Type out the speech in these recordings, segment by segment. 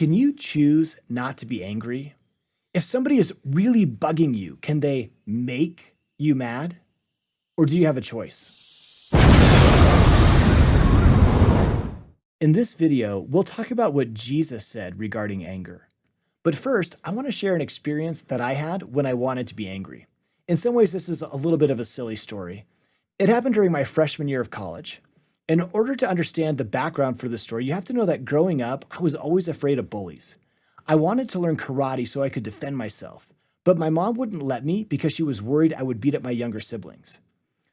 Can you choose not to be angry? If somebody is really bugging you, can they make you mad? Or do you have a choice? In this video, we'll talk about what Jesus said regarding anger. But first, I want to share an experience that I had when I wanted to be angry. In some ways, this is a little bit of a silly story. It happened during my freshman year of college. In order to understand the background for this story, you have to know that growing up, I was always afraid of bullies. I wanted to learn karate so I could defend myself, but my mom wouldn't let me because she was worried I would beat up my younger siblings.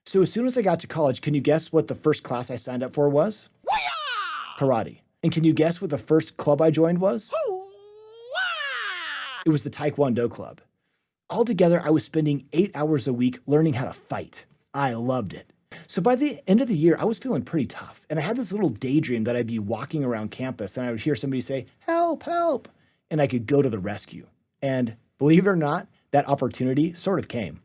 So as soon as I got to college, can you guess what the first class I signed up for was? Karate. And can you guess what the first club I joined was? It was the Taekwondo club. Altogether, I was spending 8 hours a week learning how to fight. I loved it. So by the end of the year, I was feeling pretty tough. And I had this little daydream that I'd be walking around campus and I would hear somebody say, "Help, help," and I could go to the rescue. And believe it or not, that opportunity sort of came.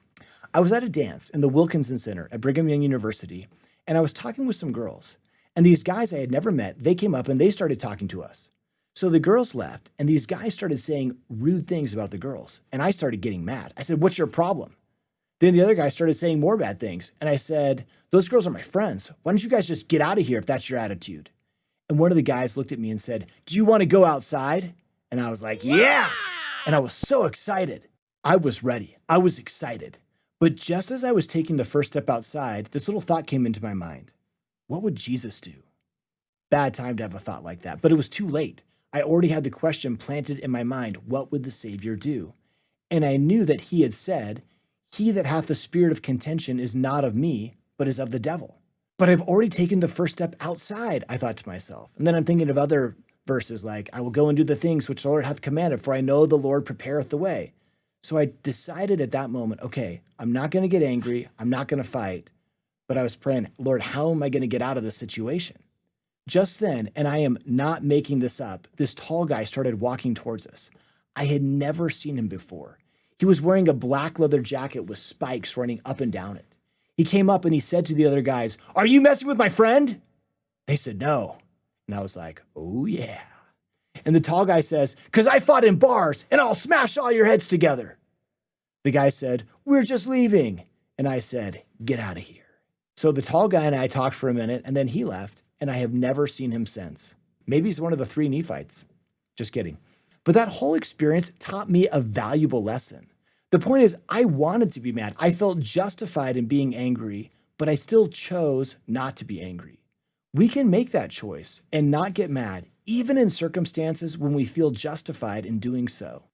I was at a dance in the Wilkinson Center at Brigham Young University, and I was talking with some girls. And these guys I had never met, they came up and they started talking to us. So the girls left, and these guys started saying rude things about the girls. And I started getting mad. I said, "What's your problem?" Then the other guy started saying more bad things. And I said, "Those girls are my friends. Why don't you guys just get out of here if that's your attitude?" And one of the guys looked at me and said, "Do you want to go outside?" And I was like, "Yeah." And I was so excited. I was ready. I was excited. But just as I was taking the first step outside, this little thought came into my mind. What would Jesus do? Bad time to have a thought like that, but it was too late. I already had the question planted in my mind, what would the Savior do? And I knew that he had said, "He that hath the spirit of contention is not of me, but is of the devil." But I've already taken the first step outside, I thought to myself. And then I'm thinking of other verses like, "I will go and do the things which the Lord hath commanded, for I know the Lord prepareth the way." So I decided at that moment, okay, I'm not going to get angry. I'm not going to fight. But I was praying, "Lord, how am I going to get out of this situation?" Just then, and I am not making this up, this tall guy started walking towards us. I had never seen him before. He was wearing a black leather jacket with spikes running up and down it. He came up and he said to the other guys, "Are you messing with my friend?" They said no. And I was like, "Oh yeah." And the tall guy says, "'Cause I fought in bars and I'll smash all your heads together." The guy said, "We're just leaving." And I said, "Get out of here." So the tall guy and I talked for a minute and then he left. And I have never seen him since. Maybe he's one of the 3 Nephites. Just kidding. But that whole experience taught me a valuable lesson. The point is, I wanted to be mad. I felt justified in being angry, but I still chose not to be angry. We can make that choice and not get mad, even in circumstances when we feel justified in doing so.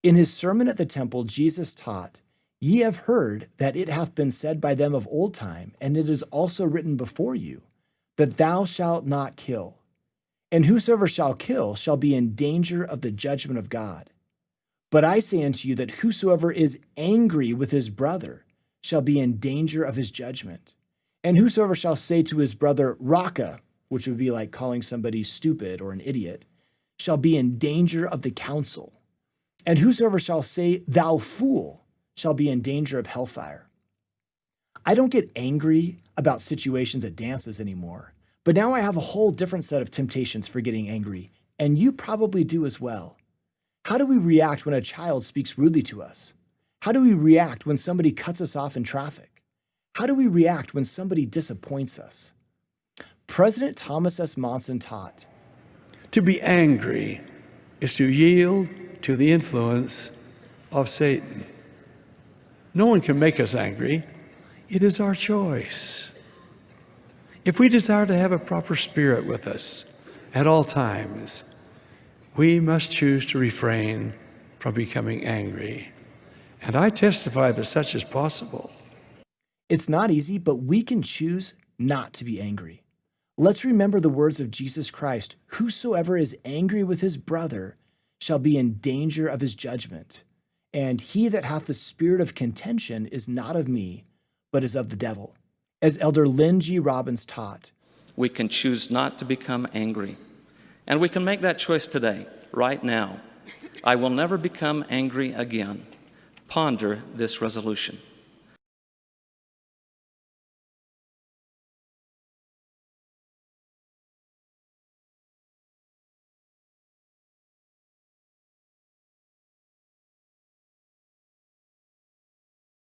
In his sermon at the temple, Jesus taught, "Ye have heard that it hath been said by them of old time, and it is also written before you, that thou shalt not kill. And whosoever shall kill shall be in danger of the judgment of God. But I say unto you that whosoever is angry with his brother shall be in danger of his judgment. And whosoever shall say to his brother, Raka," which would be like calling somebody stupid or an idiot, "shall be in danger of the council. And whosoever shall say, Thou fool, shall be in danger of hellfire." I don't get angry about situations at dances anymore, but now I have a whole different set of temptations for getting angry, and you probably do as well. How do we react when a child speaks rudely to us? How do we react when somebody cuts us off in traffic? How do we react when somebody disappoints us? President Thomas S. Monson taught, "To be angry is to yield to the influence of Satan. No one can make us angry. It is our choice. If we desire to have a proper spirit with us at all times, we must choose to refrain from becoming angry. And I testify that such is possible." It's not easy, but we can choose not to be angry. Let's remember the words of Jesus Christ, "Whosoever is angry with his brother shall be in danger of his judgment. And he that hath the spirit of contention is not of me, but is of the devil." As Elder Lynn G. Robbins taught, we can choose not to become angry. And we can make that choice today, right now. I will never become angry again. Ponder this resolution.